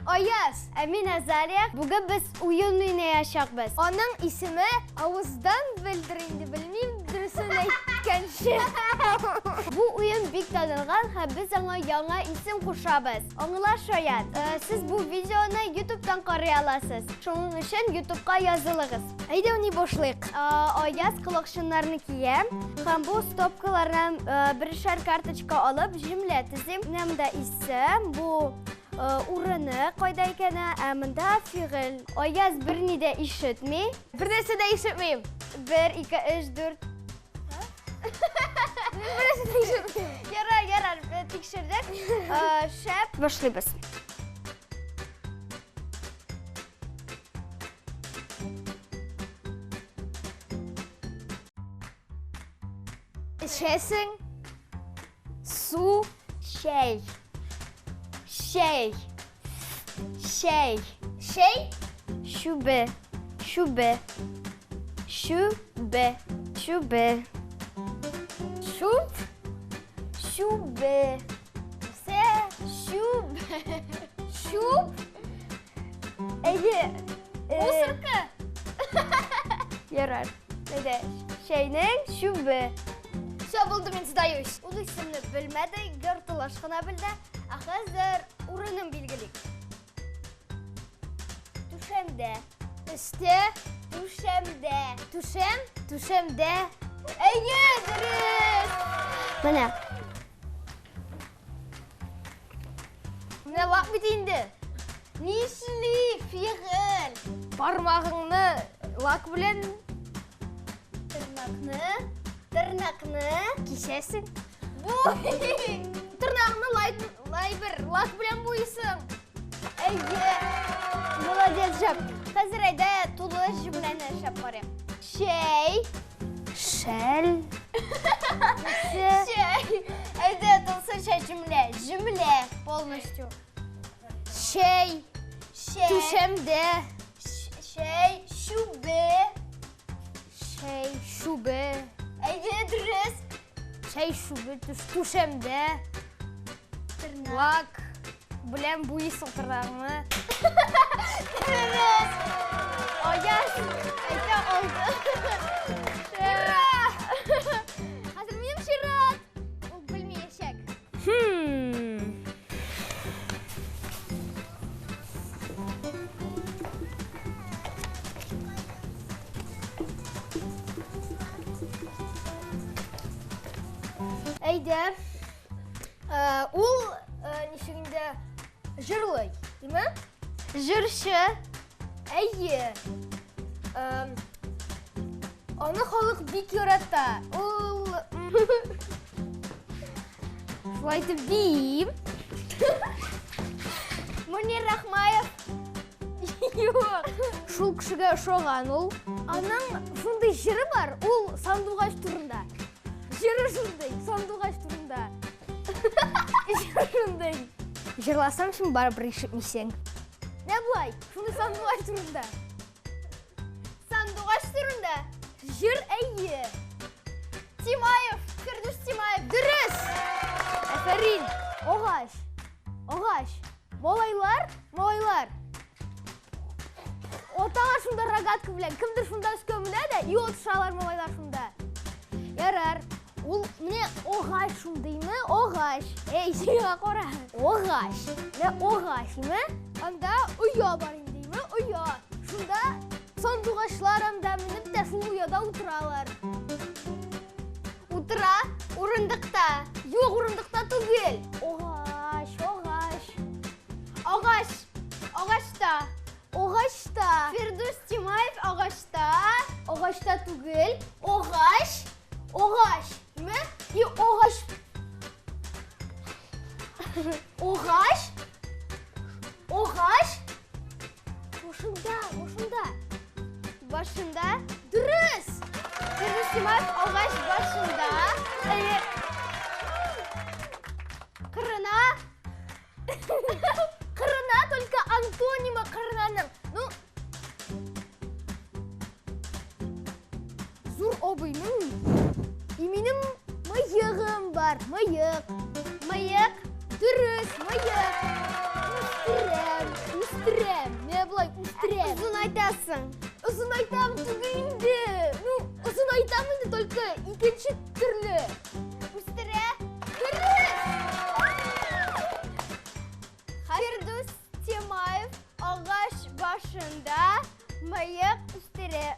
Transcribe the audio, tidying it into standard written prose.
Ayaz, Әмин Азалия. Бүгін біз ойын ойнayacakбыз. Оның исеме ауыздан білдірінді, білмейм дұрысын әйткенше. Бұл ойын бик танылған, біз аңа яңа исем қошабыз. Оңылаш Аяз, сіз бұл видеоны YouTube'дан қарай аласыз. Шоның үшін YouTube'ға yazылығыз. Әйде оны бошлайық. Аяз құлақшынларны кием. Һәм бұл стопкаларынан бірішер карточка алып, жімле тізім. Немді исем, бұл урыны қойда екені, әмінда фиғыл. Аяз бірні де ишетмей. Бірнесі де ишетмейм. 1, 2, 3, 4. Бірнесі де ишетмейм. Ярар, текшірдік. Шәп, башлайбыз. Ішесің. Су, шәй. Шәй. Шәй. Шәй. Шүбі. Шүбі. Шүбі. Шүбі. Шүп. Шүбі. Се. Шүбі. Шүп. Әйе. Мусорка. Ярар. Әйде. Шәйнің шүбі. Все, болды, мен сдаюсь. Ул исемне білмеді, гөртілаш қына білді. Ақызыр урынын білгілік. Түшемде. Үсте. Түшемде. Түшем. Түшемде. Әйе, дұрыс. Міне. Міне лақ бітейінді. Нишли, фиғыл. Бармағыңны лак білен Тырнақны. кешесің. Бұй. Тырнағыңны лай бір лак білен бойысың. Әйе. Молодец, жап. Қазір әйді тұлы жүмләні жап барем. Шәй. Шәл. Шәй. Әйді тұлсы шәй жүмлә. Жүмлә. Полностью. Шәй. Шәй. Түшемде. Шәй. Шүбі. Шәй. Шубе. Әйде дұрыс. Шәй шубе. Түшемде. Лак білен бойысың тырнағыңны. Дұрыс. Аяз. Әйді oldu. Қазір менің шират. Ол білмейешек. Әйді. Ол нешігінде жырлай, деймі? Жүрші. Әйе. Оны халық бик яратта. Ол... Шулайды бейім. Мөнир Рахмаев. Йоқ. Шул кішіге шоған ол. Аның шундай жыры бар, ол сандуғаш турында. Жыры шундай, сандуғаш турында. Жыры шундай. Жырласам шын бар бір ешітмесең. Не бұлай? Шундай сандуғаш турында. Сандуғаш түрінде. Жыр әйе. Тимаев. Фердус Тимаев. Дұрыс. Әфәрин. Оғаш. Оғаш. Малайлар. Оталар шунда рогатка білен. Кімдір шунда үскен біледі, и отышалар малайлар шунда. Ярар. Ол міне оғаш шундаймы? Оғаш. Ей, сүйға қора. Оғаш. Не оғаш, ме? Анда ұя бар деймі? Ұя. Шунда сандуғашлар анда мініп те шул ұяда отыралар. Утыра. Урындықта. Жоқ, орындықта түгел. Оғаш. Ағашта. Оғашта. Фердус Тимаев ағашта. Оғашта түгел. Оғаш. Ме? И оғаш. Оғаш. Ошында. Башында. Дұрыс. Фердус Тимаев ағаш башында. Қырына. Қырына, только антонима қырынаның. Ну, зур обыйның. Именім мыйығым бар. Мыйық. Мыйық. Дұрыс, мыйық. Мыек үстере.